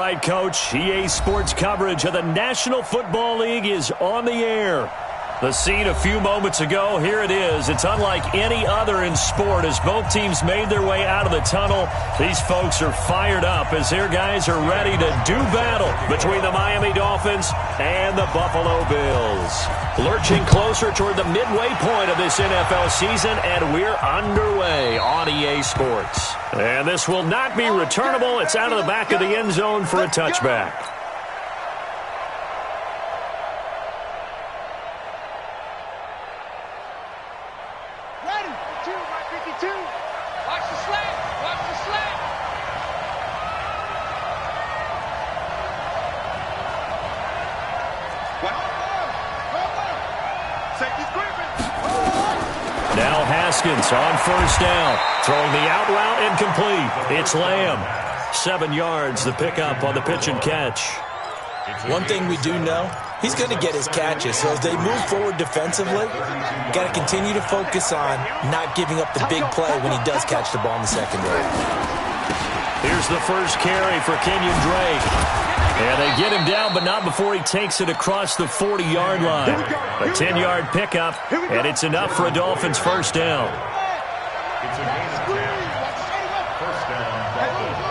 right, Coach. EA Sports coverage of the National Football League is on the air. The scene a few moments ago, here it is. It's unlike any other in sport as both teams made their way out of the tunnel. These folks are fired up as their guys are ready to do battle between the Miami Dolphins and the Buffalo Bills. Lurching closer toward the midway point of this NFL season, and we're underway on EA Sports. And this will not be returnable. It's out of the back of the end zone for a touchback. Now Haskins on first down. Throwing the out route incomplete. It's Lamb. 7 yards, the pickup on the pitch and catch. One thing we do know, he's going to get his catches. So as they move forward defensively, got to continue to focus on not giving up the big play when he does catch the ball in the secondary. Here's the first carry for Kenyon Drake. And they get him down, but not before he takes it across the 40-yard line. A 10-yard pickup, and it's enough for a Dolphins first down. It's a gain of 10. First down, Dolphins.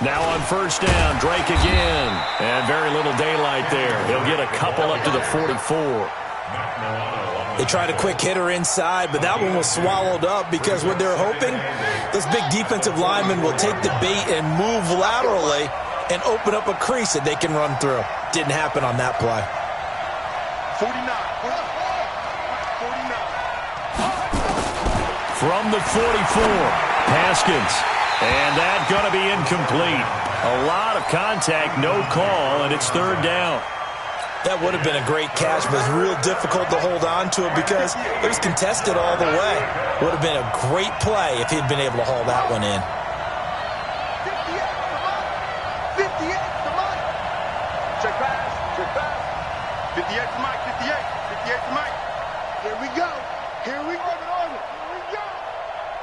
Now on first down, Drake again. And very little daylight there. He'll get a couple up to the 44. They tried a quick hitter inside, but that one was swallowed up because what they're hoping, those big defensive linemen will take the bait and move laterally and open up a crease that they can run through. Didn't happen on that play. 49. From the 44, Haskins. And that's going to be incomplete. A lot of contact, no call, and it's third down. That would have been a great catch, but it's real difficult to hold on to it because it was contested all the way. Would have been a great play if he'd been able to haul that one in. 58, come on. Check pass. 58 to Mike, 58 to Mike. Here we go.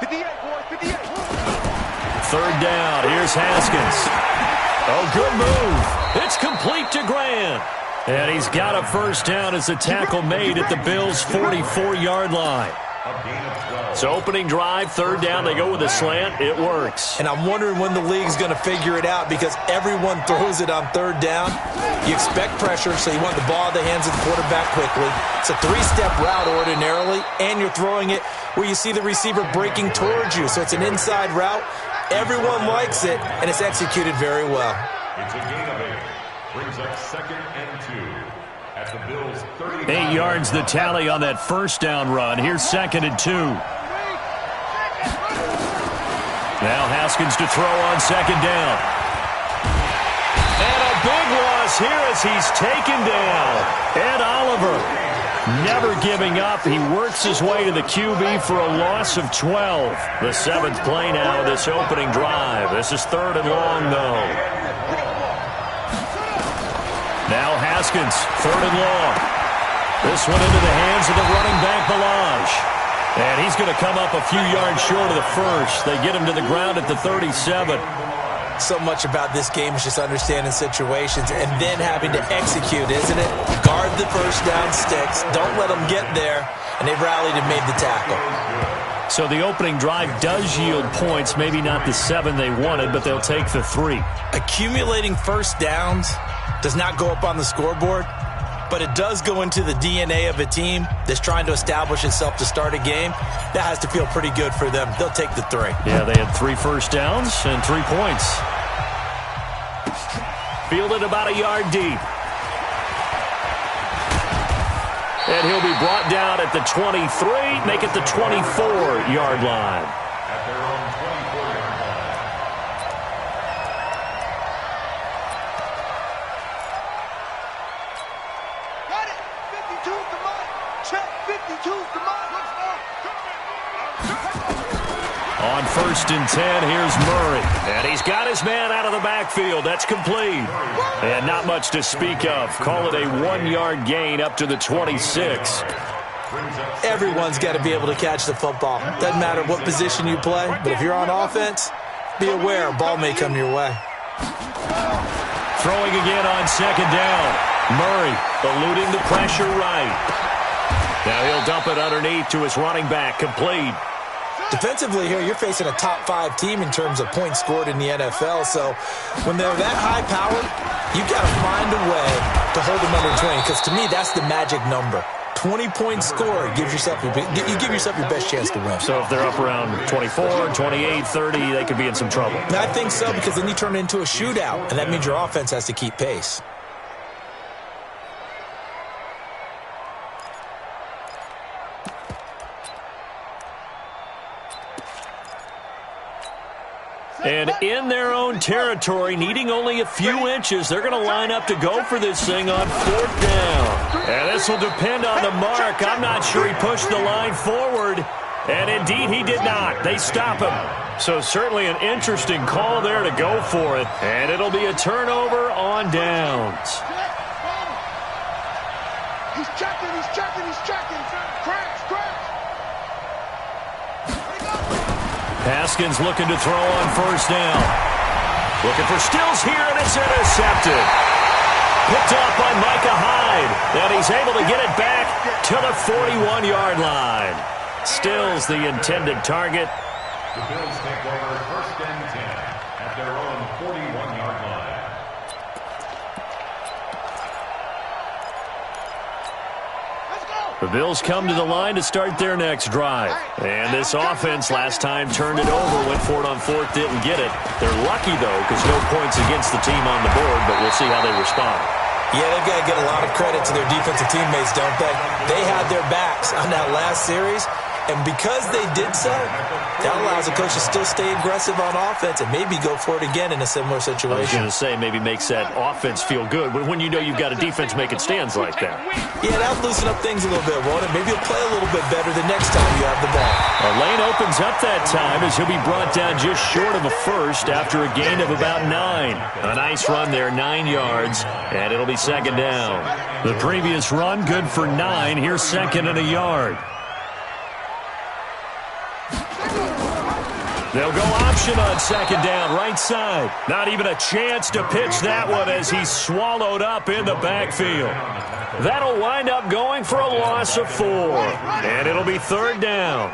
58, boys, 58. Third down, here's Haskins. Oh, good move. It's complete to Grant. And he's got a first down as the tackle made at the Bills' 44-yard line. So opening drive, third down, they go with a slant. It works. And I'm wondering when the league's going to figure it out because everyone throws it on third down. You expect pressure, so you want the ball in the hands of the quarterback quickly. It's a three-step route ordinarily, and you're throwing it where you see the receiver breaking towards you. So it's an inside route. Everyone likes it, and it's executed very well. It's a gain of 8. Brings up 2nd and 2 at the Bills' 30. 8 yards the tally on that first down run. Here's 2nd and 2. Now Haskins to throw on 2nd down. And a big loss here as he's taken down. Ed Oliver never giving up. He works his way to the QB for a loss of 12. The 7th play now, this opening drive. This is 3rd and long, though. Now Haskins, 3rd and long. This one into the hands of the running back, Balaj. And he's going to come up a few yards short of the first. They get him to the ground at the 37. So much about this game is just understanding situations and then having to execute, isn't it? Guard the first down sticks. Don't let them get there. And they've rallied and made the tackle. So the opening drive does yield points. Maybe not the 7 they wanted, but they'll take the 3. Accumulating first downs does not go up on the scoreboard, but it does go into the DNA of a team that's trying to establish itself to start a game. That has to feel pretty good for them. They'll take the 3. Yeah, they had 3 first downs and 3 points. Fielded about a yard deep. And he'll be brought down at the 23, make it the 24-yard line. At their own 24-yard line. Got it! 52, come on! Check, 52, come on! Let's go! On 1st and 10, here's Murray. And he's got his man out of the backfield. That's complete. And not much to speak of. Call it a 1-yard gain up to the 26. Everyone's got to be able to catch the football. Doesn't matter what position you play, but if you're on offense, be aware a ball may come your way. Throwing again on 2nd down. Murray eluding the pressure right. Now he'll dump it underneath to his running back. Complete. Defensively here, you're facing a top 5 team in terms of points scored in the NFL. So when they're that high powered, you've got to find a way to hold them under 20. Because to me, that's the magic number. 20-point score, you give yourself your best chance to win. So if they're up around 24, 28, 30, they could be in some trouble. I think so, because then you turn it into a shootout, and that means your offense has to keep pace. And in their own territory, needing only a few inches, they're going to line up to go for this thing on 4th down. And this will depend on the mark. I'm not sure he pushed the line forward. And indeed, he did not. They stop him. So certainly an interesting call there to go for it. And it'll be a turnover on downs. He's checking. Crash. Haskins looking to throw on 1st down. Looking for Stills here, and it's intercepted. Picked up by Micah Hyde. And he's able to get it back to the 41-yard line. Stills the intended target. The Bills take over 1st and 10 at their own 41-yard line. The Bills come to the line to start their next drive. And this offense last time turned it over, went for it on 4th, didn't get it. They're lucky, though, because no points against the team on the board, but we'll see how they respond. Yeah, they've got to get a lot of credit to their defensive teammates, don't they? They had their backs on that last series, and because they did so, that allows the coach to still stay aggressive on offense and maybe go for it again in a similar situation. I was going to say, maybe makes that offense feel good when you know you've got a defense making stands like that. Yeah, that'll loosen up things a little bit, won't it? Maybe you'll play a little bit better the next time you have the ball. A lane opens up that time as he'll be brought down just short of a first after a gain of about 9. A nice run there, 9 yards, and it'll be 2nd down. The previous run, good for 9. Here's 2nd and a yard. They'll go option on 2nd down, right side. Not even a chance to pitch that one as he's swallowed up in the backfield. That'll wind up going for a loss of 4. And it'll be 3rd down.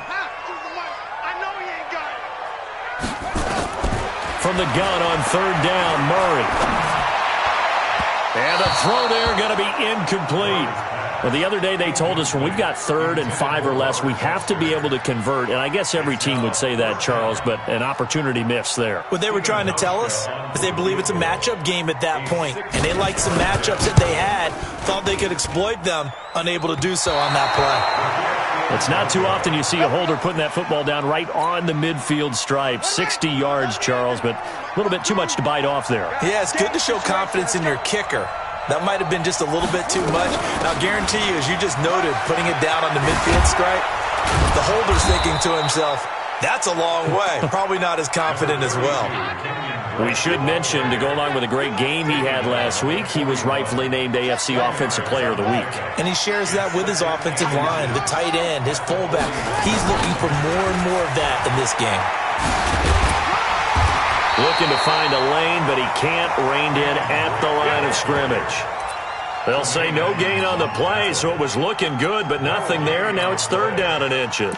From the gun on 3rd down, Murray. And the throw there going to be incomplete. Well, the other day they told us when we've got 3rd and 5 or less, we have to be able to convert. And I guess every team would say that, Charles, but an opportunity missed there. What they were trying to tell us is they believe it's a matchup game at that point. And they liked some matchups that they had, thought they could exploit them, unable to do so on that play. It's not too often you see a holder putting that football down right on the midfield stripe. 60 yards, Charles, but a little bit too much to bite off there. Yeah, it's good to show confidence in your kicker. That might have been just a little bit too much. And I'll guarantee you, as you just noted, putting it down on the midfield stripe, the holder's thinking to himself, that's a long way. Probably not as confident as well. We should mention, to go along with a great game he had last week, he was rightfully named AFC Offensive Player of the Week. And he shares that with his offensive line, the tight end, his fullback. He's looking for more and more of that in this game. Looking to find a lane, but he can't, reined in at the line of scrimmage. They'll say no gain on the play, so it was looking good, but nothing there. Now it's 3rd down and inches.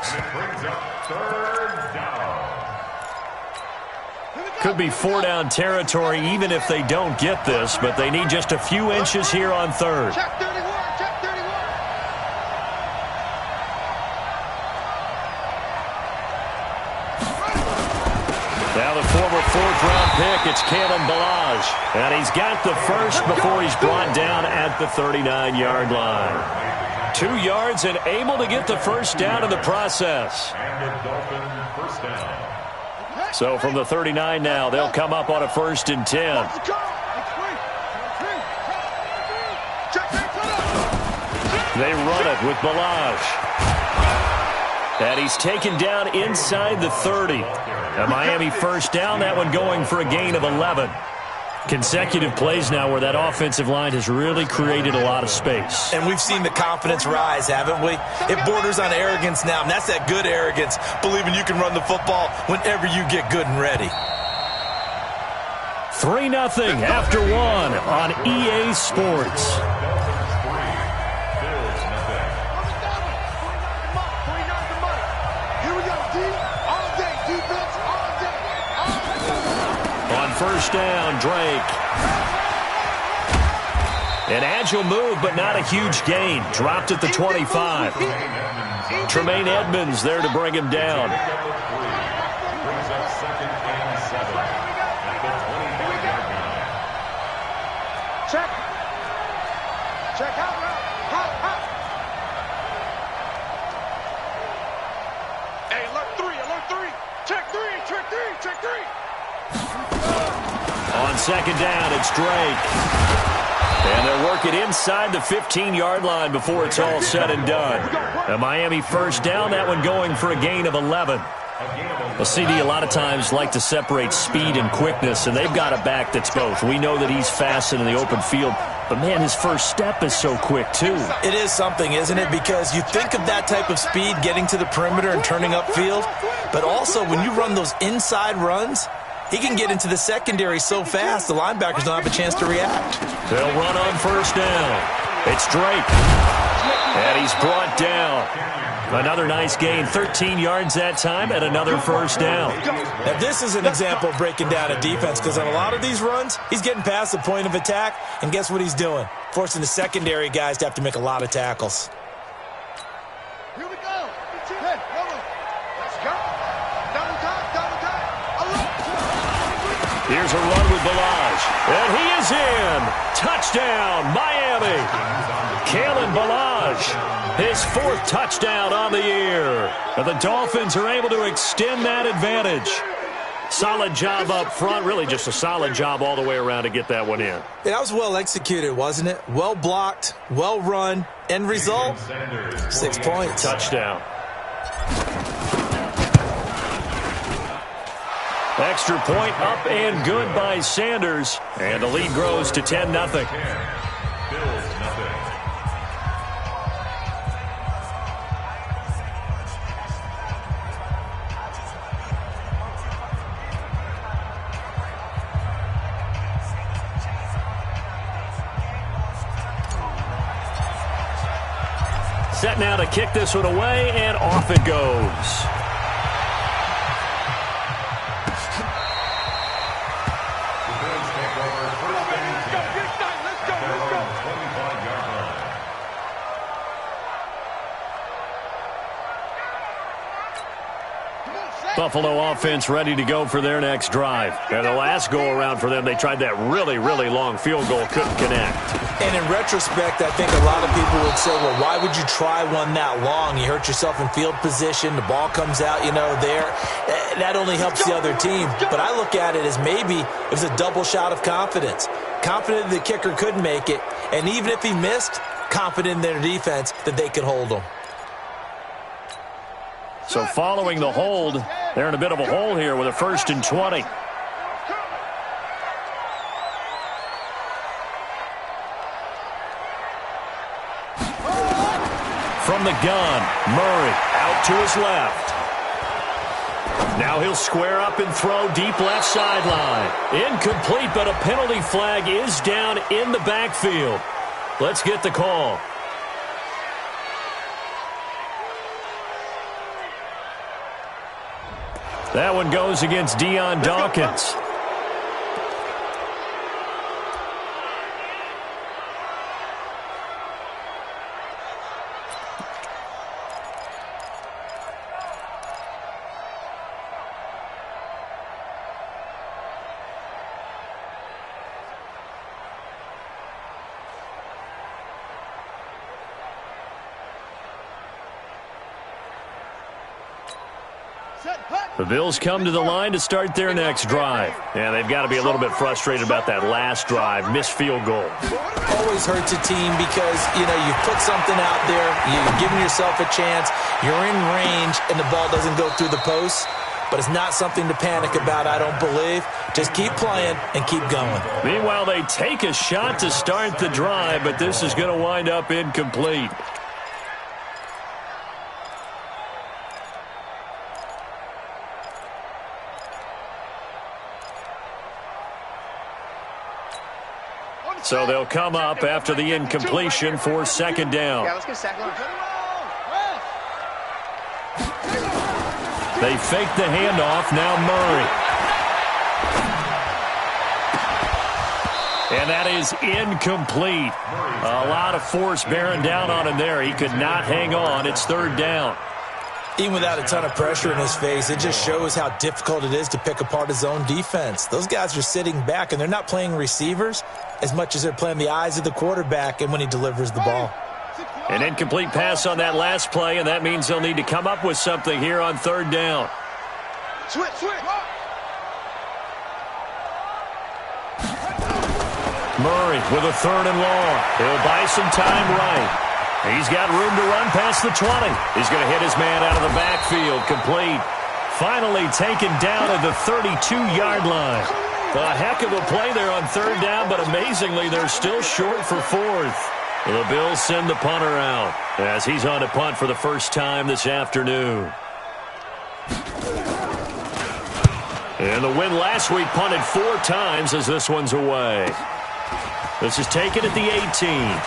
Could be 4 down territory even if they don't get this, but they need just a few inches here on 3rd. Check 31. Now the former 4th-round pick, it's Kalen Ballage. And he's got the first before he's brought down at the 39-yard line. 2 yards and able to get the first down in the process. So from the 39 now, they'll come up on a 1st and 10. They run it with Ballage. And he's taken down inside the 30. A Miami first down, that one going for a gain of 11. Consecutive plays now where that offensive line has really created a lot of space. And we've seen the confidence rise, haven't we? It borders on arrogance now, and that's that good arrogance, believing you can run the football whenever you get good and ready. 3-0 after one on EA Sports. On first down, Drake. An agile move, but not a huge gain. Dropped at the 25. Tremaine Edmonds there to bring him down. Check. Check out. Hot. Hey, alert three. Check three. On second down, it's Drake. And they'll work it inside the 15-yard line before it's all said and done. A Miami first down, that one going for a gain of 11. Well, CD a lot of times like to separate speed and quickness, and they've got a back that's both. We know that he's fast in the open field, but, man, his first step is so quick, too. It is something, isn't it? Because you think of that type of speed getting to the perimeter and turning upfield, but also when you run those inside runs, he can get into the secondary so fast the linebackers don't have a chance to react. They'll run on first down. It's Drake. And he's brought down. Another nice gain, 13 yards that time, and another first down. Now, this is an example of breaking down a defense, because on a lot of these runs, he's getting past the point of attack, and guess what he's doing? Forcing the secondary guys to have to make a lot of tackles. Here we go. Hey, let's go. Double time. Here's a run with Balaj. And he is in. Touchdown, Miami. Kalen Balaj, his fourth touchdown on the year. And the Dolphins are able to extend that advantage. Solid job up front. Really just a solid job all the way around to get that one in. That was well executed, wasn't it? Well blocked, well run. End result, 6 points. Touchdown. Extra point up and good by Sanders. And the lead grows to 10-0. Set now to kick this one away, and off it goes. Buffalo offense ready to go for their next drive. And the last go-around for them, they tried that really, really long field goal, couldn't connect. And in retrospect, I think a lot of people would say, well, why would you try one that long? You hurt yourself in field position. The ball comes out, there. That only helps the other team. But I look at it as maybe it was a double shot of confidence. Confident the kicker couldn't make it. And even if he missed, confident in their defense that they could hold him. So following the hold, they're in a bit of a hole here with a 1st and 20. From the gun, Murray out to his left. Now he'll square up and throw deep left sideline. Incomplete, but a penalty flag is down in the backfield. Let's get the call. That one goes against Deion Dawkins. The Bills come to the line to start their next drive. And they've got to be a little bit frustrated about that last drive. Missed field goal. Always hurts a team because, you've put something out there. You're giving yourself a chance. You're in range, and the ball doesn't go through the post. But it's not something to panic about, I don't believe. Just keep playing and keep going. Meanwhile, they take a shot to start the drive, but this is going to wind up incomplete. So they'll come up after the incompletion for second down. Yeah, let's get a sack line. They fake the handoff. Now Murray. And that is incomplete. A lot of force bearing down on him there. He could not hang on. It's third down. Even without a ton of pressure in his face, it just shows how difficult it is to pick apart his own defense. Those guys are sitting back, and they're not playing receivers as much as they're playing the eyes of the quarterback and when he delivers the ball. An incomplete pass on that last play, and that means they'll need to come up with something here on third down. Switch. Murray with a third and long. He'll buy some time right. He's got room to run past the 20. He's going to hit his man out of the backfield. Complete. Finally taken down at the 32-yard line. A heck of a play there on third down, but amazingly, they're still short for fourth. The Bills send the punter out as he's on to punt for the first time this afternoon. And the win last week punted 4 times as this one's away. This is taken at the 18.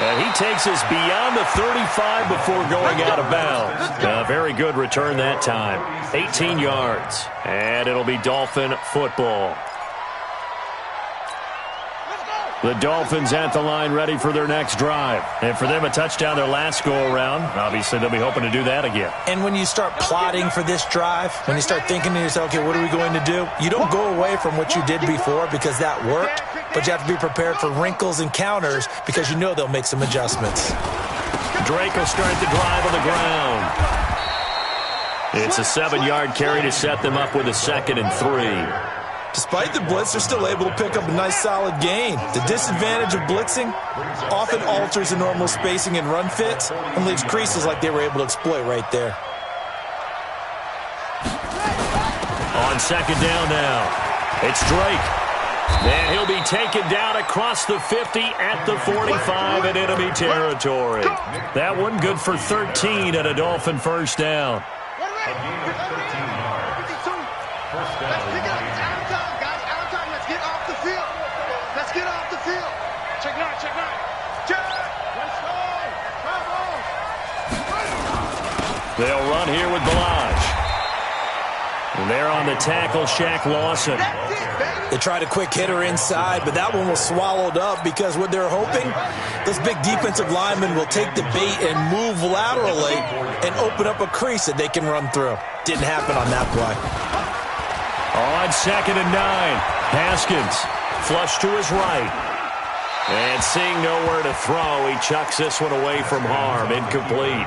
And he takes us beyond the 35 before going out of bounds. A very good return that time. 18 yards. And it'll be Dolphin football. The Dolphins at the line ready for their next drive. And for them, a touchdown their last go-around. Obviously, they'll be hoping to do that again. And when you start plotting for this drive, when you start thinking to yourself, okay, what are we going to do? You don't go away from what you did before because that worked, but you have to be prepared for wrinkles and counters because you know they'll make some adjustments. Drake will start the drive on the ground. It's a 7-yard carry to set them up with a 2nd and 3. Despite the blitz, they're still able to pick up a nice solid gain. The disadvantage of blitzing often alters the normal spacing and run fits and leaves creases like they were able to exploit right there. On second down now, it's Drake. And he'll be taken down across the 50 at the 45 in enemy territory. That one good for 13 at a Dolphin first down. A gain of 13 yards. First down. Let's get off the field. Check 9. Let's go. They'll run here with Balaj. And they're on the tackle, Shaq Lawson. They tried a quick hitter inside, but that one was swallowed up because what they're hoping, those big defensive linemen will take the bait and move laterally and open up a crease that they can run through. Didn't happen on that play. On 2nd and 9, Haskins. Flush to his right. And seeing nowhere to throw, he chucks this one away from harm. Incomplete.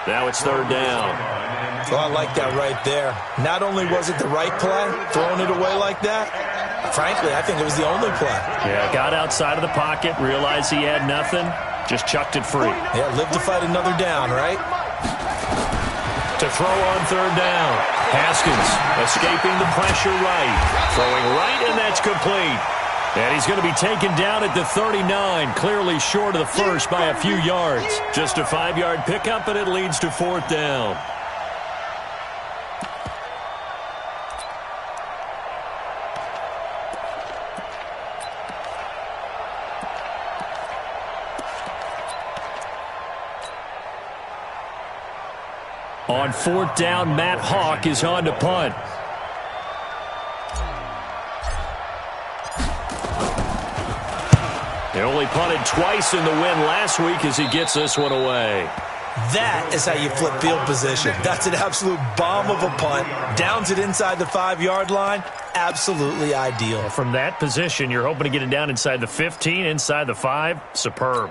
Now it's third down. Well, I like that right there. Not only was it the right play, throwing it away like that, frankly, I think it was the only play. Yeah, got outside of the pocket, realized he had nothing, just chucked it free. Yeah, live to fight another down, right? To throw on third down. Haskins escaping the pressure right. Throwing right, and that's complete. And he's going to be taken down at the 39, clearly short of the first by a few yards. Just a 5-yard pickup, and it leads to fourth down. On fourth down, Matt Hawk is on to punt. He only punted twice in the win last week as he gets this one away. That is how you flip field position. That's an absolute bomb of a punt. Downs it inside the 5-yard line. Absolutely ideal. From that position, you're hoping to get it down inside the 15, inside the 5. Superb.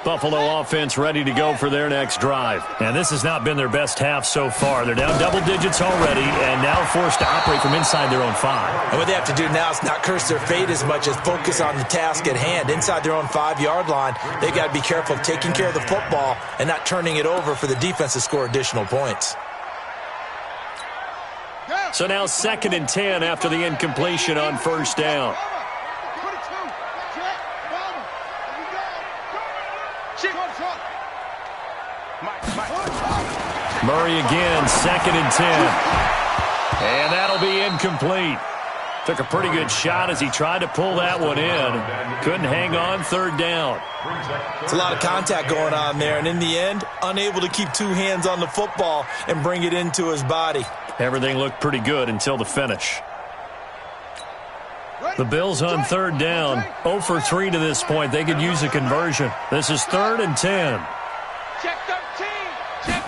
Buffalo offense ready to go for their next drive. And this has not been their best half so far. They're down double digits already and now forced to operate from inside their own 5. And what they have to do now is not curse their fate as much as focus on the task at hand. Inside their own 5-yard line, they got to be careful of taking care of the football and not turning it over for the defense to score additional points. So now 2nd and 10 after the incompletion on first down. Murray again, 2nd and 10. And that'll be incomplete. Took a pretty good shot as he tried to pull that one in. Couldn't hang on 3rd down. It's a lot of contact going on there, and in the end, unable to keep 2 hands on the football and bring it into his body. Everything looked pretty good until the finish. The Bills on 3rd down, 0 for 3 to this point. They could use a conversion. This is 3rd and 10. Check 13. Check.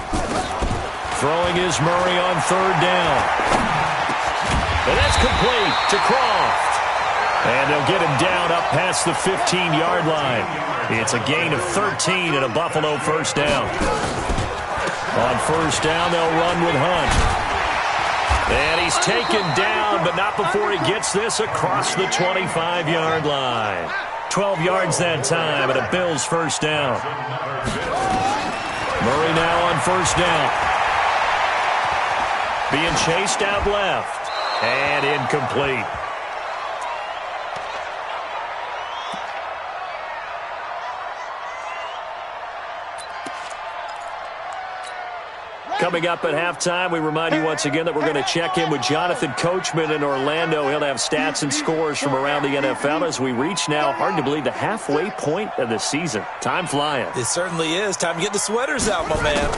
Throwing is Murray on 3rd down. And that's complete to Croft. And they'll get him down up past the 15-yard line. It's a gain of 13 and a Buffalo first down. On first down, they'll run with Hunt. And he's taken down, but not before he gets this across the 25-yard line. 12 yards that time, and a Bills first down. Murray now on first down. Being chased out left. And incomplete. Coming up at halftime, we remind you once again that we're going to check in with Jonathan Coachman in Orlando. He'll have stats and scores from around the NFL as we reach now, hard to believe, the halfway point of the season. Time flying. It certainly is. Time to get the sweaters out, my man.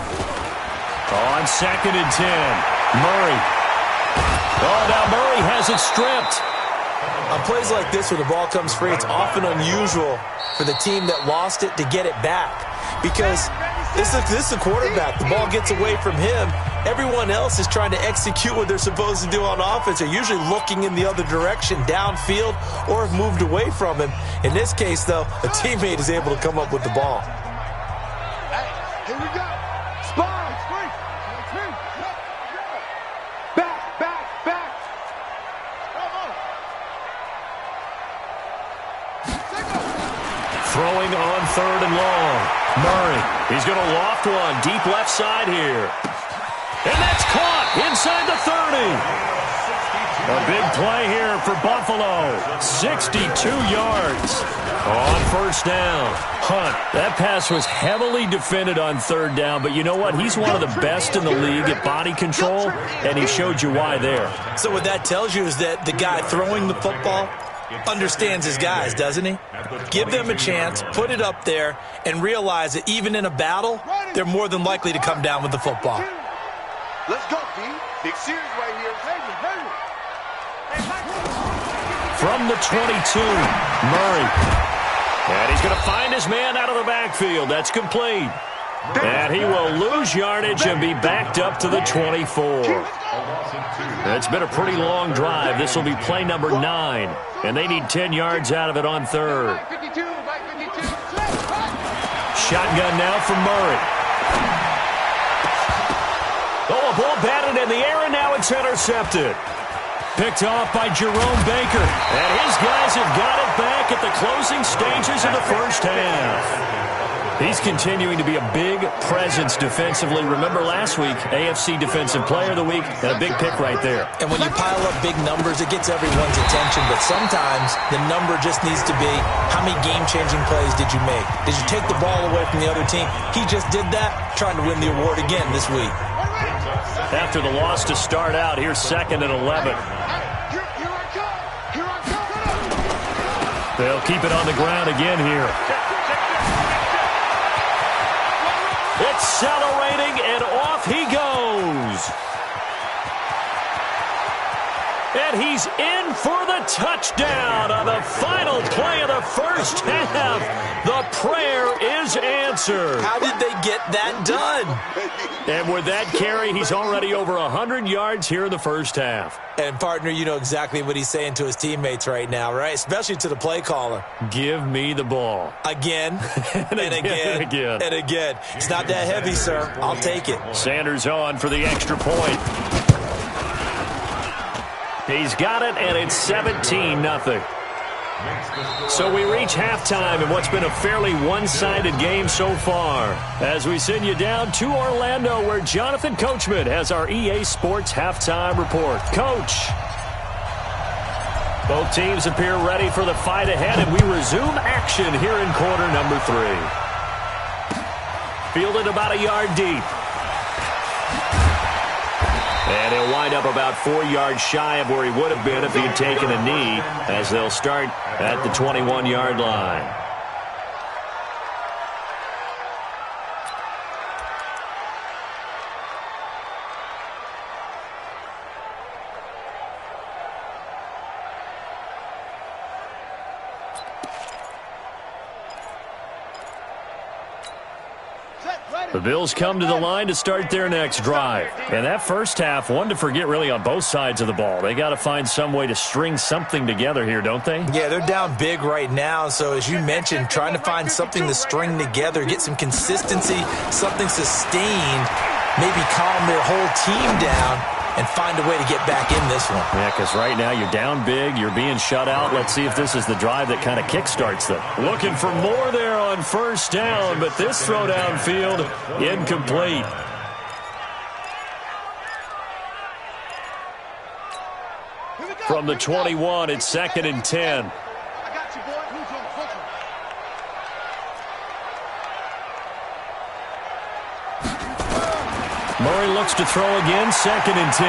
On 2nd and 10, Murray. Oh, now Murray has it stripped. On plays like this where the ball comes free, it's often unusual for the team that lost it to get it back. Because this is the quarterback. The ball gets away from him. Everyone else is trying to execute what they're supposed to do on offense. They're usually looking in the other direction, downfield, or have moved away from him. In this case, though, a teammate is able to come up with the ball. Hey, here we go. Spy. Back. Throwing on 3rd and long. Murray, he's going to loft one deep left side here. And that's caught inside the 30. A big play here for Buffalo. 62 yards on first down. Hunt, that pass was heavily defended on 3rd down, but you know what? He's one of the best in the league at body control, and he showed you why there. So what that tells you is that the guy throwing the football understands his guys, doesn't he? Give them a chance, put it up there, and realize that even in a battle, they're more than likely to come down with the football. Let's go, D. Big series right here. From the 22, Murray. And he's going to find his man out of the backfield. That's complete. And he will lose yardage and be backed up to the 24. It's been a pretty long drive. This will be play number 9. And they need 10 yards out of it on 3rd. Shotgun now from Murray. Oh, a ball batted in the air, and now it's intercepted. Picked off by Jerome Baker. And his guys have got it back at the closing stages of the first half. He's continuing to be a big presence defensively. Remember last week, AFC Defensive Player of the Week, and a big pick right there. And when you pile up big numbers, it gets everyone's attention. But sometimes the number just needs to be, how many game-changing plays did you make? Did you take the ball away from the other team? He just did that, trying to win the award again this week. After the loss to start out, here's 2nd and 11. They'll keep it on the ground again here. Accelerating, and off he goes. And he's in for the touchdown on the final play of the first half. The prayer is answered. How did they get that done? And with that carry, he's already over 100 yards here in the first half. And, partner, you know exactly what he's saying to his teammates right now, right? Especially to the play caller. Give me the ball. Again, and again, and again. It's not that heavy, sir. I'll take it. Sanders on for the extra point. He's got it, and it's 17-0. So we reach halftime in what's been a fairly one-sided game so far. As we send you down to Orlando, where Jonathan Coachman has our EA Sports halftime report. Coach. Both teams appear ready for the fight ahead, and we resume action here in quarter number 3. Fielded about a yard deep. And he'll wind up about 4 yards shy of where he would have been if he had taken a knee, as they'll start at the 21-yard line. The Bills come to the line to start their next drive. And that first half, one to forget really on both sides of the ball. They got to find some way to string something together here, don't they? Yeah, they're down big right now. So as you mentioned, trying to find something to string together, get some consistency, something sustained, maybe calm their whole team down and find a way to get back in this one. Yeah, because right now you're down big, you're being shut out. Let's see if this is the drive that kind of kickstarts them. Looking for more there on first down, but this throw downfield, incomplete. From the 21, it's 2nd and 10. Murray looks to throw again, 2nd and 10.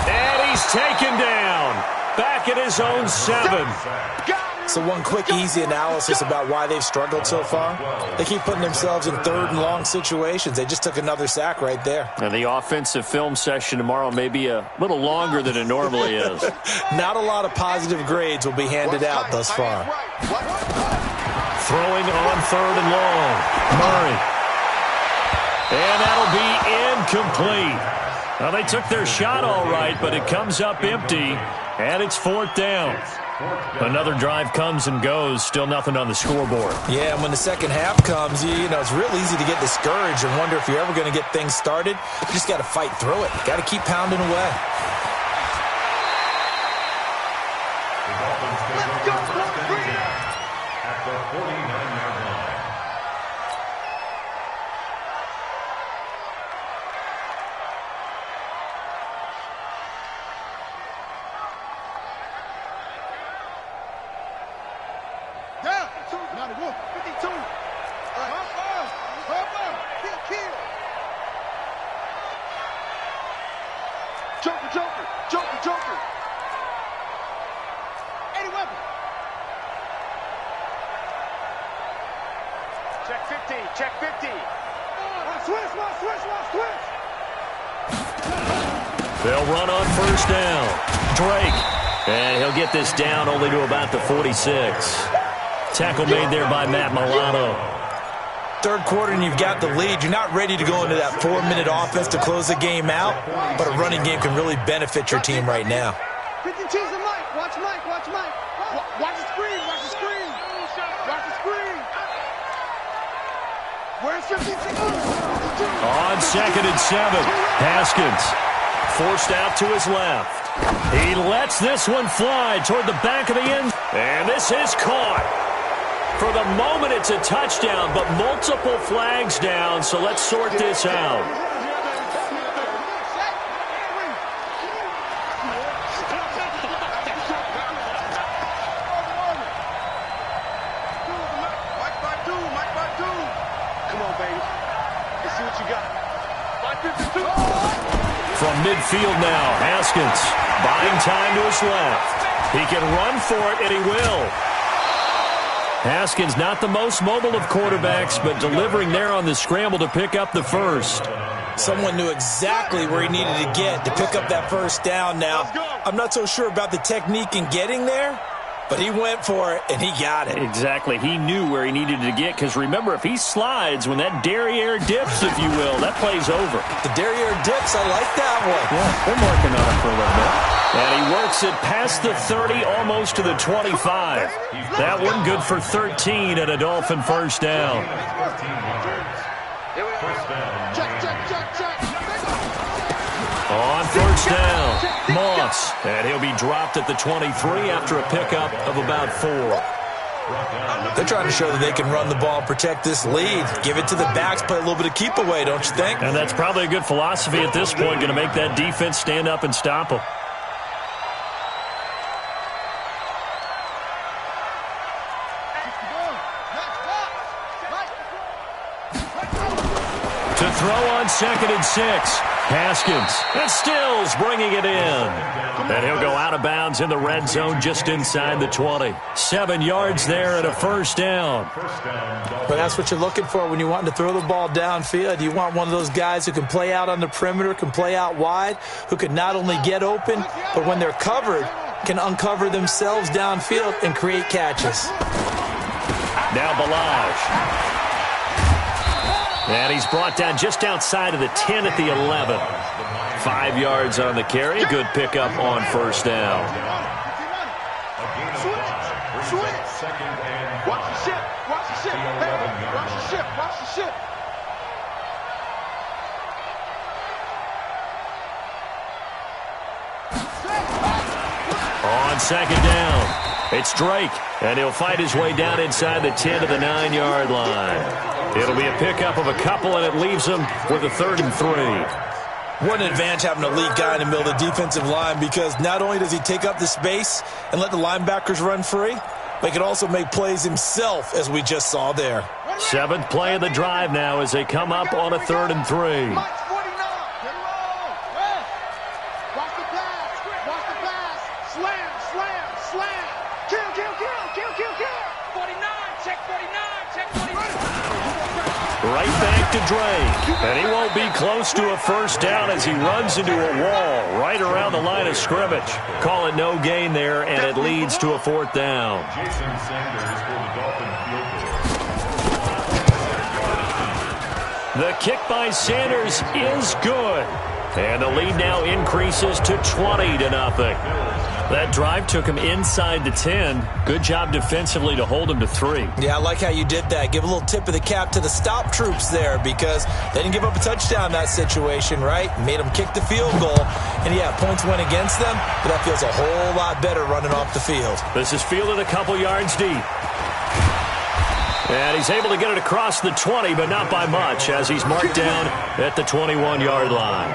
And he's taken down. Back at his own 7. So one quick, easy analysis about why they've struggled so far. They keep putting themselves in 3rd and long situations. They just took another sack right there. And the offensive film session tomorrow may be a little longer than it normally is. Not a lot of positive grades will be handed out thus far. Throwing on 3rd and long. Murray. And that'll be incomplete. Well, they took their shot all right, but it comes up empty, and it's 4th down. Another drive comes and goes, still nothing on the scoreboard. Yeah, and when the second half comes, you know, it's real easy to get discouraged and wonder if you're ever going to get things started. You just got to fight through it. Got to keep pounding away. At the 49-yard line. Down. 91. 52. Kill. Joker. 80 weapon. Check 50. Switch. They'll run on first down. Drake. And he'll get this down only to about the 46. Tackle made there by Matt Milano. 3rd quarter and you've got the lead. You're not ready to go into that 4-minute offense to close the game out, but a running game can really benefit your team right now. 50 cheese and Mike. Watch Mike. Watch the screen. Where's 50? On 2nd and 7, Haskins forced out to his left. He lets this one fly toward the back of the end. And this is caught. For the moment, it's a touchdown, but multiple flags down, so let's sort this out. Come on, baby. Let's see what you got. 552. From midfield now, Haskins buying time to his left. He can run for it, and he will. Haskins not the most mobile of quarterbacks, but delivering there on the scramble to pick up the first. Someone knew exactly where he needed to get to pick up that first down. Now, I'm not so sure about the technique in getting there, but he went for it, and he got it. Exactly. He knew where he needed to get, because remember, if he slides, when that derriere dips, if you will, that play's over. The derriere dips, I like that one. Yeah, they're working on it for a little bit. And he works it past the 30, almost to the 25. That one good for 13 and a Dolphin first down. On first down, Moss, and he'll be dropped at the 23 after a pickup of about 4. They're trying to show that they can run the ball, protect this lead, give it to the backs, play a little bit of keep away, don't you think? And that's probably a good philosophy at this point, going to make that defense stand up and stop them. To throw on 2nd and 6. Haskins, and Stills bringing it in. And he'll go out of bounds in the red zone just inside the 20. 7 yards there and a first down. But that's what you're looking for when you want to throw the ball downfield. You want one of those guys who can play out on the perimeter, can play out wide, who can not only get open, but when they're covered, can uncover themselves downfield and create catches. Now Balaj. And he's brought down just outside of the 10 at the 11. 5 yards on the carry. Good pickup on first down. Watch the ship. Watch the ship. Hey, watch the ship. Watch the ship. On second down, it's Drake. And he'll fight his way down inside the 10 to the 9-yard line. It'll be a pickup of a couple, and it leaves them with a 3rd and 3. What an advantage having a elite guy in the middle of the defensive line, because not only does he take up the space and let the linebackers run free, but he can also make plays himself, as we just saw there. 7th play of the drive now as they come up on a 3rd and 3. Right back to Drake, and he won't be close to a first down as he runs into a wall right around the line of scrimmage. Call it no gain there, and it leads to a 4th down. Jason Sanders for the Dolphin field goal. The kick by Sanders is good, and the lead now increases to 20-0. That drive took him inside the 10. Good job defensively to hold him to 3. Yeah, I like how you did that. Give a little tip of the cap to the stop troops there, because they didn't give up a touchdown in that situation, right? Made them kick the field goal. And, yeah, points went against them, but that feels a whole lot better running off the field. This is fielded a couple yards deep. And he's able to get it across the 20, but not by much, as he's marked down at the 21-yard line.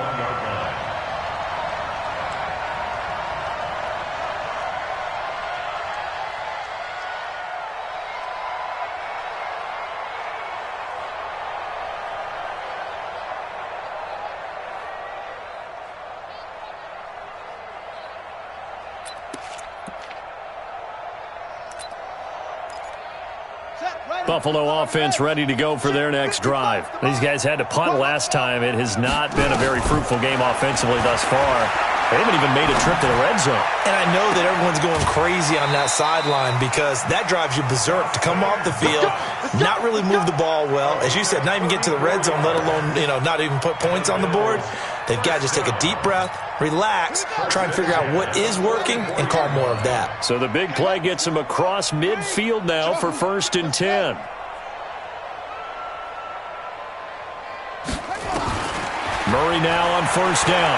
Buffalo offense ready to go for their next drive. These guys had to punt last time. It has not been a very fruitful game offensively thus far. They haven't even made a trip to the red zone. And I know that everyone's going crazy on that sideline, because that drives you berserk to come off the field, not really move the ball well. As you said, not even get to the red zone, let alone, not even put points on the board. They've got to just take a deep breath, relax, try and figure out what is working, and call more of that. So the big play gets him across midfield now for 1st and 10. Murray now on first down.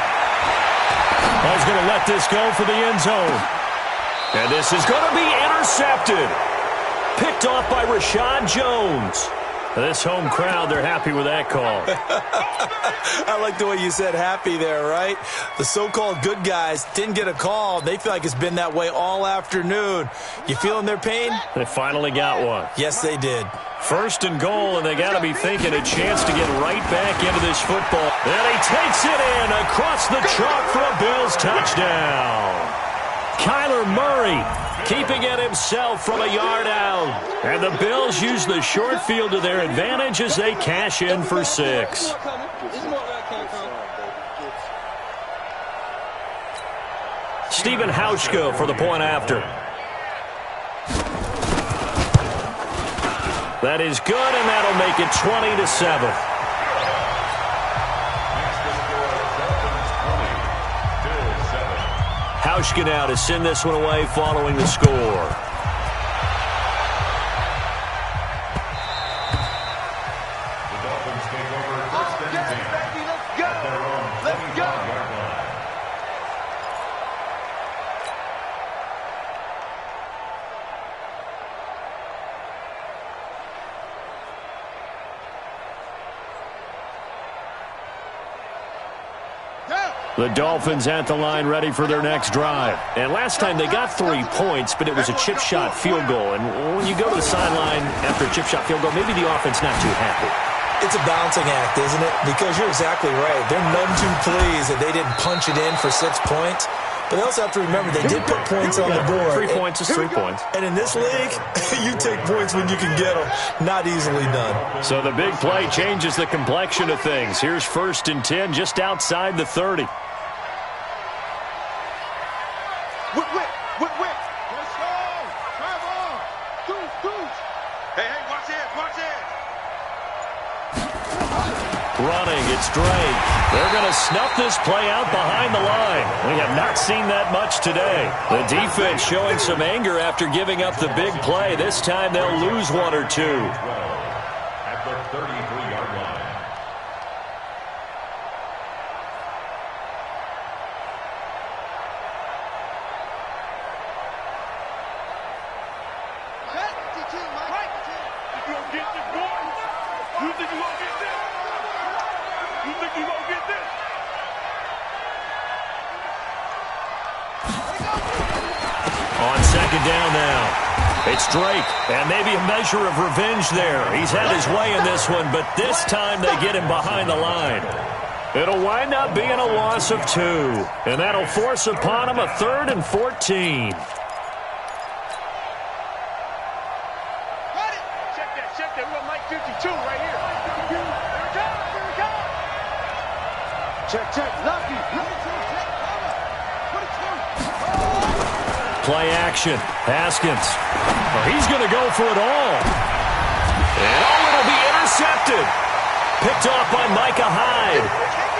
He's going to let this go for the end zone. And this is going to be intercepted. Picked off by Rashad Jones. This home crowd, they're happy with that call. I like the way you said happy there, right? The so-called good guys didn't get a call. They feel like it's been that way all afternoon. You feeling their pain? They finally got one. Yes, they did. 1st and goal, and they got to be thinking a chance to get right back into this football. And he takes it in across the chalk for a Bills touchdown. Kyler Murray keeping it himself from a yard out. And the Bills use the short field to their advantage as they cash in for 6. Stephen Hauschka for the point after. That is good, and that'll make it 20-7. Hauschka now to send this one away following the score. The Dolphins take over first and 10 at their own 25-yard line. The Dolphins at the line ready for their next drive. And last time they got 3 points, but it was a chip shot field goal. And when you go to the sideline after a chip shot field goal, maybe the offense not too happy. It's a balancing act, isn't it? Because you're exactly right. They're none too pleased that they didn't punch it in for 6 points. But they also have to remember they did put points on the board. 3 points is 3 points. And in this league, you take points when you can get them. Not easily done. So the big play changes the complexion of things. Here's first and 10 just outside the 30. Whip. Let's go. Drive on. Deuce. Hey, watch it. Running, it's Drake. They're going to snuff this play out behind the line. We have not seen that much today. The defense showing some anger after giving up the big play. This time they'll lose 1 or 2. At the 33-yard line. You gonna get this, boy? You think you gonna get this? You think you gonna get this? On second down now. It's Drake, and maybe a measure of revenge there. He's had his way in this one, but this time they get him behind the line. It'll wind up being a loss of 2, and that'll force upon him a 3rd and 14. Check that. We're Mike 52 right here. Here we go. Check. Lucky. Play action. Haskins. Well, he's going to go for it all. And it'll be intercepted. Picked off by Micah Hyde.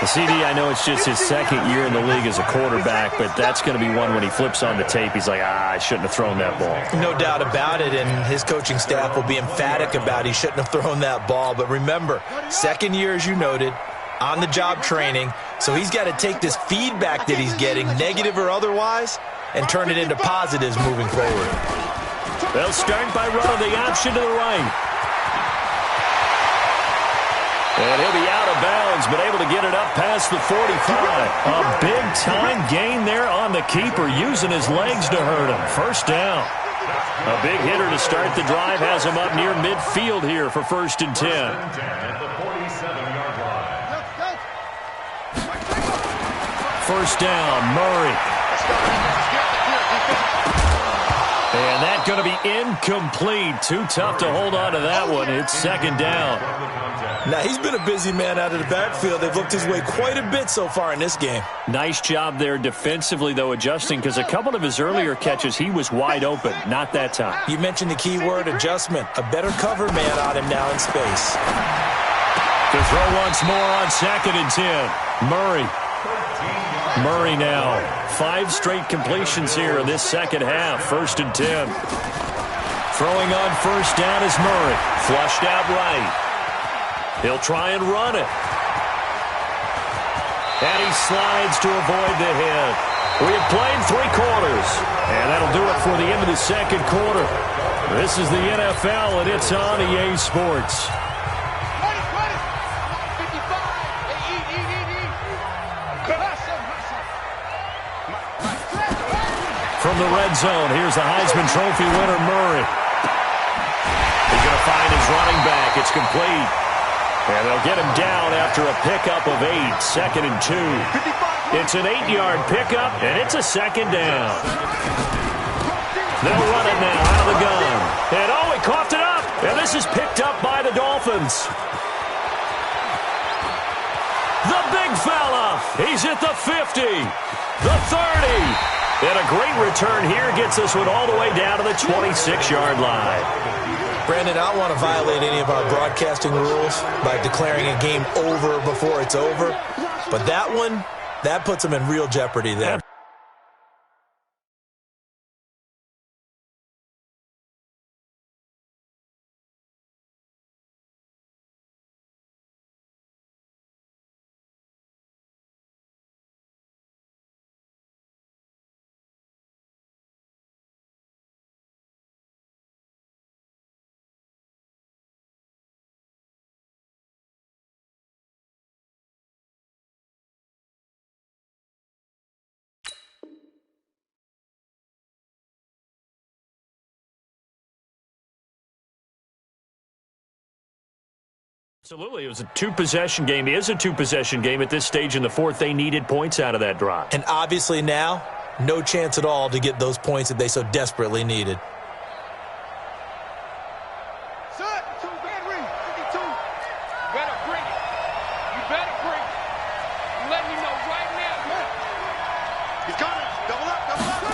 The CD, I know it's just his second year in the league as a quarterback, but that's going to be one when he flips on the tape, he's like, I shouldn't have thrown that ball. No doubt about it, and his coaching staff will be emphatic about he shouldn't have thrown that ball. But remember, second year, as you noted, on-the-job training, so he's got to take this feedback that he's getting, negative or otherwise, and turn it into positives moving forward. They'll start by running the option to the right. And he'll be out of bounds, but able to get it up past the 45. A big-time gain there on the keeper, using his legs to hurt him. First down. A big hitter to start the drive has him up near midfield here for first and 10. At the 47-yard line. First down, Murray. And that's going to be incomplete. Too tough to hold on to that one. It's second down. Now, he's been a busy man out of the backfield. They've looked his way quite a bit so far in this game. Nice job there defensively, though, adjusting, because a couple of his earlier catches, he was wide open. Not that time. You mentioned the key word, adjustment. A better cover man on him now in space. To throw once more on second and 10. Murray now. 5 straight completions here in this second half. First and 10. Throwing on first down is Murray. Flushed out right. He'll try and run it. And he slides to avoid the hit. We have played 3 quarters. And that'll do it for the end of the second quarter. This is the NFL, and it's on EA Sports. From the red zone, here's the Heisman Trophy winner, Murray. He's going to find his running back. It's complete. And they'll get him down after a pickup of 8, second and 2. It's an 8-yard pickup, and it's a second down. They'll run it now out of the gun. And he coughed it up. And this is picked up by the Dolphins. The big fella. He's at the 50, the 30, And a great return here gets this one all the way down to the 26-yard line. Brandon, I don't want to violate any of our broadcasting rules by declaring a game over before it's over. But that one, that puts them in real jeopardy there. Absolutely. It was a two-possession game. It is a two-possession game at this stage in the fourth. They needed points out of that drive. And obviously now, no chance at all to get those points that they so desperately needed. Set, 2, bad read, 52. You better bring it. You better bring it. You let me know right now. He's coming. Double up, double up.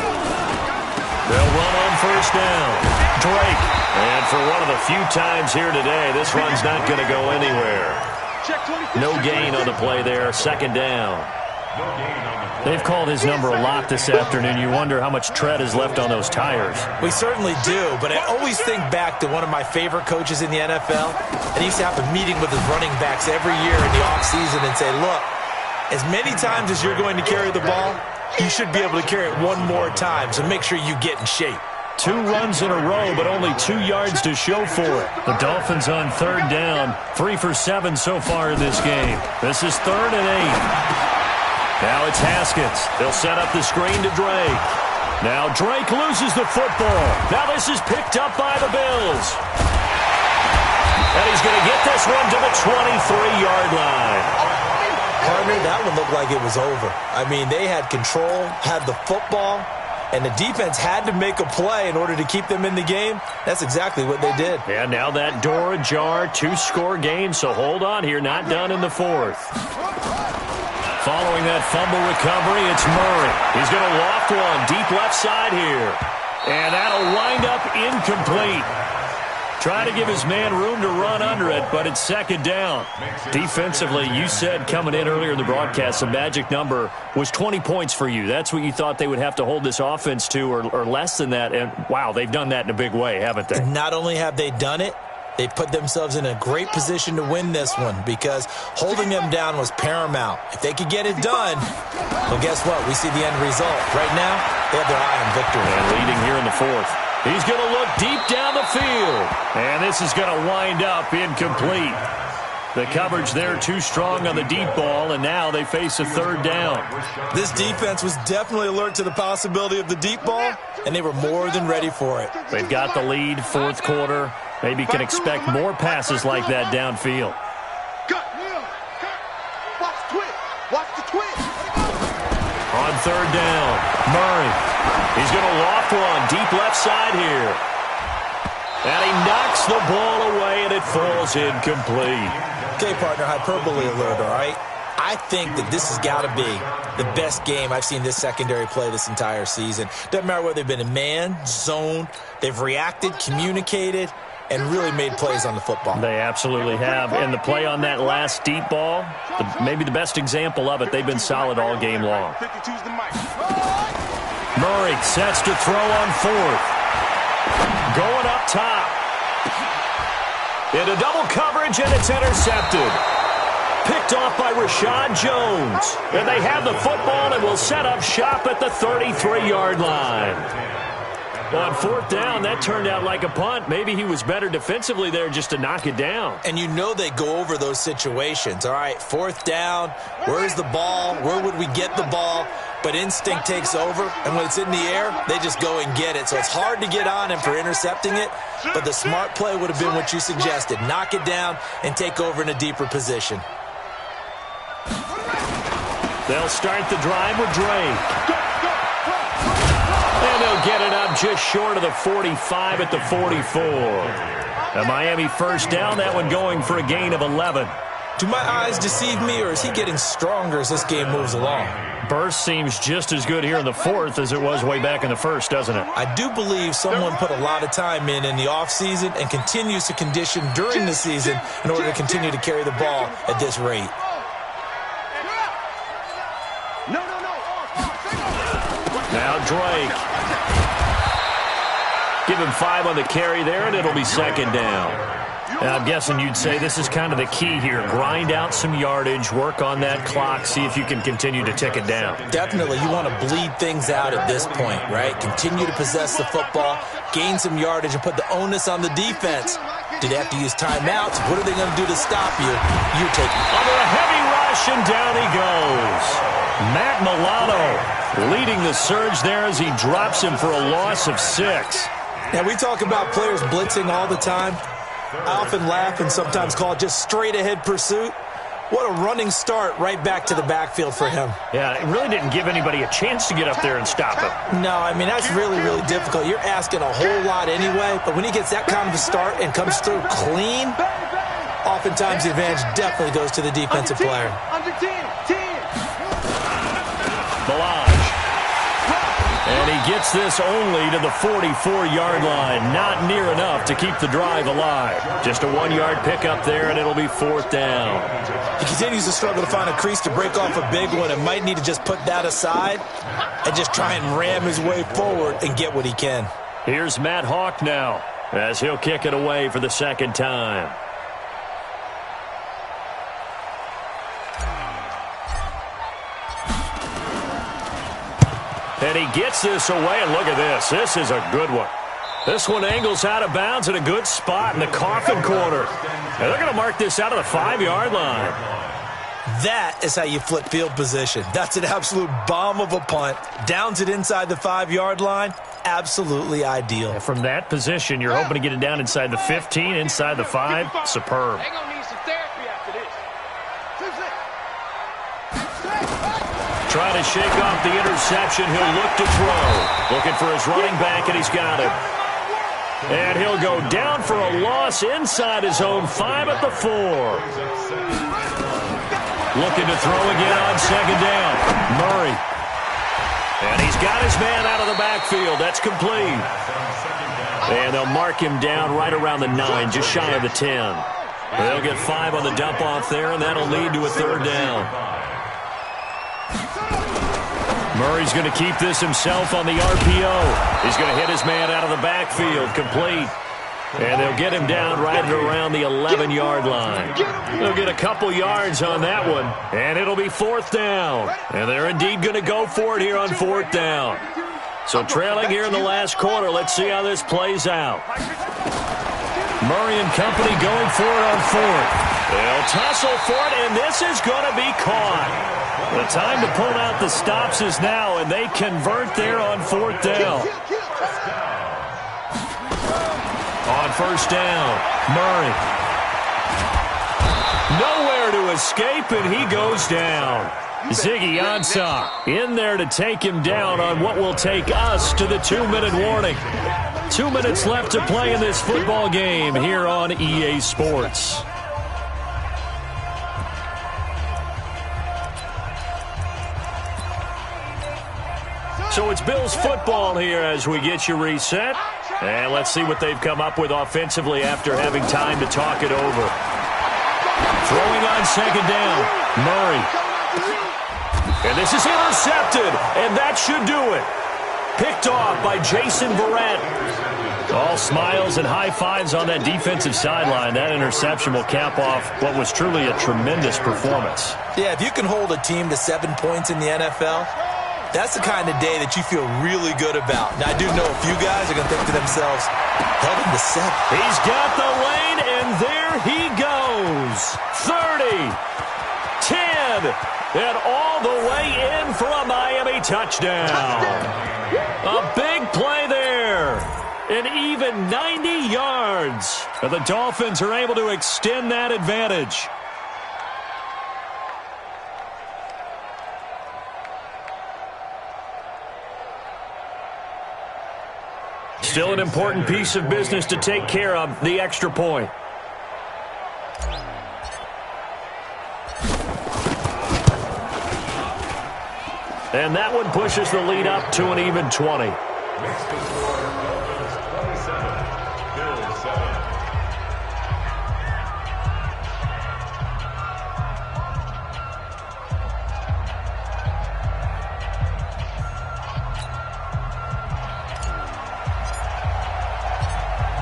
They'll run on first down. Drake. And for one of the few times here today, this run's not going to go anywhere. No gain on the play there. Second down. They've called his number a lot this afternoon. You wonder how much tread is left on those tires. We certainly do, but I always think back to one of my favorite coaches in the NFL, and he used to have a meeting with his running backs every year in the offseason and say, look, as many times as you're going to carry the ball, you should be able to carry it one more time, so make sure you get in shape. 2 runs in a row, but only 2 yards to show for it. The Dolphins on third down, 3 for 7 so far in this game. This is 3rd and 8. Now it's Haskins. They'll set up the screen to Drake. Now Drake loses the football. Now this is picked up by the Bills. And he's going to get this one to the 23-yard line. Partner, that one looked like it was over. I mean, they had control, had the football, and the defense had to make a play in order to keep them in the game. That's exactly what they did. And now that door ajar, 2-score game, so hold on here, not done in the fourth. Following that fumble recovery, it's Murray. He's going to loft one deep left side here. And that'll wind up incomplete. Trying to give his man room to run under it, but it's second down. Defensively, you said coming in earlier in the broadcast, the magic number was 20 points for you. That's what you thought they would have to hold this offense to, or less than that. And, wow, they've done that in a big way, haven't they? Not only have they done it, they put themselves in a great position to win this one because holding them down was paramount. If they could get it done, well, guess what? We see the end result. Right now, they have their eye on victory. And leading here in the fourth. He's going to look deep down the field. And this is going to wind up incomplete. The coverage there too strong on the deep ball, and now they face a third down. This defense was definitely alert to the possibility of the deep ball, and they were more than ready for it. They've got the lead, fourth quarter. Maybe can expect more passes like that downfield. Watch the twist. Watch the twist. On third down, Murray. He's going to loft one deep left side here. And he knocks the ball away, and it falls incomplete. Okay, partner, hyperbole alert, all right? I think that this has got to be the best game I've seen this secondary play this entire season. Doesn't matter whether they've been in man, zone, they've reacted, communicated, and really made plays on the football. They absolutely have. And the play on that last deep ball, maybe the best example of it, they've been solid all game long. Murray sets to throw on fourth. Going up top. Into double coverage, and it's intercepted. Picked off by Rashad Jones. And they have the football and will set up shop at the 33-yard line. On fourth down, that turned out like a punt. Maybe he was better defensively there just to knock it down. And you know they go over those situations. All right, fourth down, where's the ball? Where would we get the ball? But instinct takes over, and when it's in the air, they just go and get it. So it's hard to get on him for intercepting it, but the smart play would have been what you suggested. Knock it down and take over in a deeper position. They'll start the drive with Drake. And they'll get it up just short of the 45 at the 44. A Miami first down, that one going for a gain of 11. Do my eyes deceive me, or is he getting stronger as this game moves along? Burst seems just as good here in the fourth as it was way back in the first, doesn't it? I do believe someone put a lot of time in the offseason and continues to condition during the season in order to continue to carry the ball at this rate. Now Drake. Give him 5 on the carry there, and it'll be second down. Now, I'm guessing you'd say this is kind of the key here. Grind out some yardage, work on that clock, see if you can continue to tick it down. Definitely. You want to bleed things out at this point, right? Continue to possess the football, gain some yardage, and put the onus on the defense. Do they have to use timeouts? What are they going to do to stop you? You take it. Under a heavy rush, and down he goes. Matt Milano leading the surge there as he drops him for a loss of 6. Now, we talk about players blitzing all the time. I often laugh and sometimes call it just straight-ahead pursuit. What a running start right back to the backfield for him. Yeah, it really didn't give anybody a chance to get up there and stop him. No, I mean, that's really, really difficult. You're asking a whole lot anyway, but when he gets that kind of a start and comes through clean, oftentimes the advantage definitely goes to the defensive player. Balaj. And he gets this only to the 44-yard line. Not near enough to keep the drive alive. Just a 1-yard pickup there, and it'll be 4th down. He continues to struggle to find a crease to break off a big one and might need to just put that aside and just try and ram his way forward and get what he can. Here's Matt Hawk now as he'll kick it away for the second time. And he gets this away, and look at this. This is a good one. This one angles out of bounds at a good spot in the coffin corner. And they're going to mark this out of the 5-yard line. That is how you flip field position. That's an absolute bomb of a punt. Downs it inside the 5-yard line. Absolutely ideal. And from that position, you're hoping to get it down inside the 15, inside the 5. Superb. They're going to need some therapy after this. Trying to shake off the interception. He'll look to throw. Looking for his running back, and he's got him. And he'll go down for a loss inside his own 5 at the 4. Looking to throw again on second down. Murray. And he's got his man out of the backfield. That's complete. And they'll mark him down right around the 9, just shy of the 10. They'll get 5 on the dump-off there, and that'll lead to a 3rd down. Murray's going to keep this himself on the RPO. He's going to hit his man out of the backfield, complete. And they'll get him down right around the 11-yard line. They'll get a couple yards on that one, and it'll be 4th down. And they're indeed going to go for it here on 4th down. So trailing here in the last quarter, let's see how this plays out. Murray and company going for it on 4th. They'll tussle for it, and this is going to be caught. The time to pull out the stops is now, and they convert there on 4th down. On 1st down, Murray. Nowhere to escape, and he goes down. Ziggy Ansah in there to take him down on what will take us to the 2-minute warning. 2 minutes left to play in this football game here on EA Sports. So it's Bills football here as we get you reset. And let's see what they've come up with offensively after having time to talk it over. Throwing on second down, Murray. And this is intercepted, and that should do it. Picked off by Jason Verrett. All smiles and high fives on that defensive sideline. That interception will cap off what was truly a tremendous performance. Yeah, if you can hold a team to 7 points in the NFL, that's the kind of day that you feel really good about. Now, I do know a few guys are going to think to themselves, held him to 7. He's got the lane, and there he goes. 30, 10, and all the way in for a Miami touchdown. A big play there. And even 90 yards. And the Dolphins are able to extend that advantage. Still an important piece of business to take care of, the extra point. And that one pushes the lead up to an even 20. Makes the score Dolphins 27, Bills 7.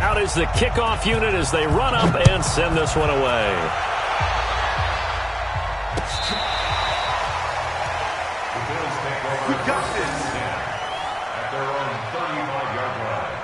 Out is the kickoff unit as they run up and send this one away. The Bills take over. We got this. At their own 35-yard line.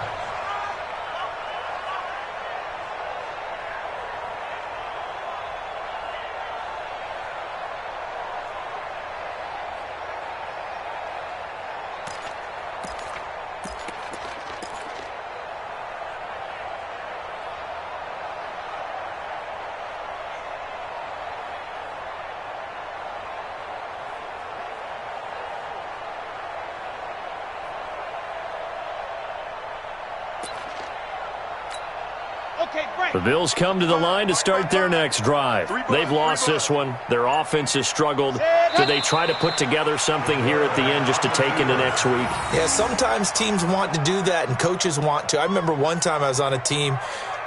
The Bills come to the line to start their next drive. They've lost this one. Their offense has struggled. Do they try to put together something here at the end just to take into next week? Yeah, sometimes teams want to do that and coaches want to. I remember one time I was on a team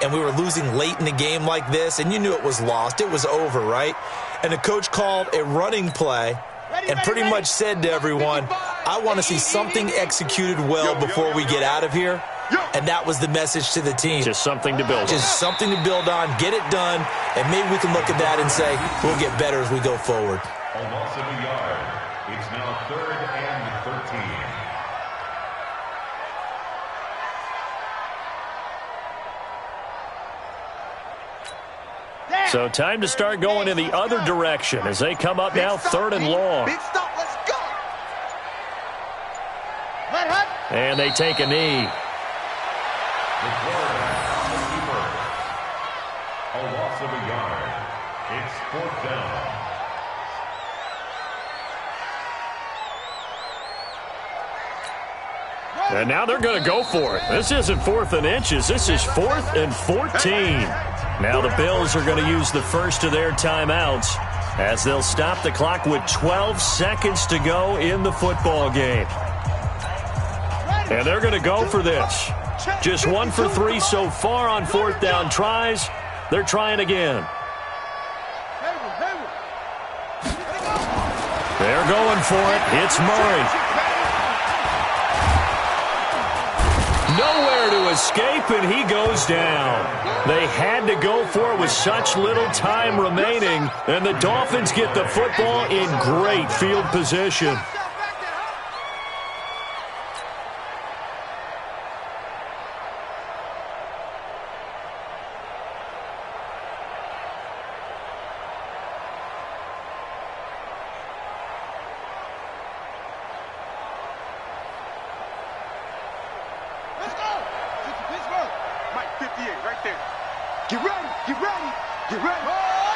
and we were losing late in the game like this, and you knew it was lost. It was over, right? And the coach called a running play and pretty much said to everyone, I want to see something executed well before we get out of here. And that was the message to the team. Just something to build on. Just something to build on, get it done, and maybe we can look at that and say, we'll get better as we go forward. A loss of a yard. It's now 3rd and 13. So time to start going in the other direction as they come up now 3rd and long. Big stop, let's go. And they take a knee. The quarterback on the keeper. A loss of a yard. It's 4th down. And now they're going to go for it. This isn't 4th and inches. This is 4th and 14. Now the Bills are going to use the first of their timeouts as they'll stop the clock with 12 seconds to go in the football game. And they're going to go for this. Just 1 for 3 so far on 4th down tries. They're trying again. They're going for it. It's Murray. Nowhere to escape, and he goes down. They had to go for it with such little time remaining, and the Dolphins get the football in great field position.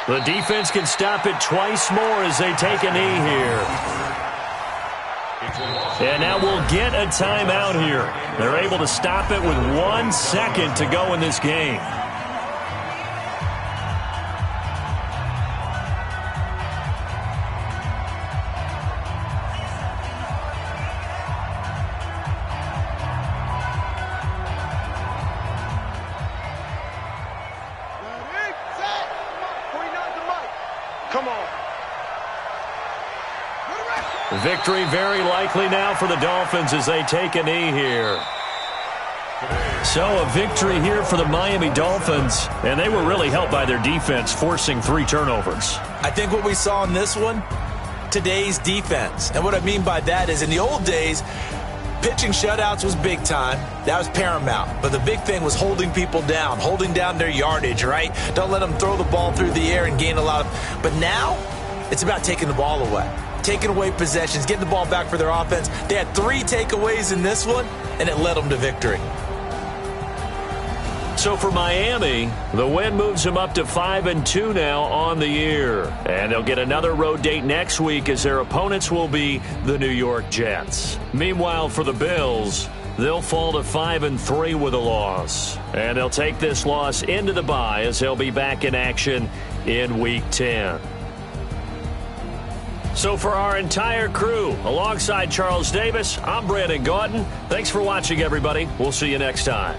The defense can stop it twice more as they take a knee here. And now we'll get a timeout here. They're able to stop it with 1 second to go in this game. Victory very likely now for the Dolphins as they take a knee here. So a victory here for the Miami Dolphins, and they were really helped by their defense, forcing 3 turnovers. I think what we saw in this one, today's defense. And what I mean by that is in the old days, pitching shutouts was big time. That was paramount. But the big thing was holding people down, holding down their yardage, right? Don't let them throw the ball through the air and gain a lot of. But now it's about taking the ball away. Taking away possessions, getting the ball back for their offense. They had 3 takeaways in this one, and it led them to victory. So for Miami, the win moves them up to 5-2 now on the year. And they'll get another road date next week as their opponents will be the New York Jets. Meanwhile, for the Bills, they'll fall to 5-3 with a loss. And they'll take this loss into the bye as they'll be back in action in Week 10. So for our entire crew, alongside Charles Davis, I'm Brandon Gaudin. Thanks for watching, everybody. We'll see you next time.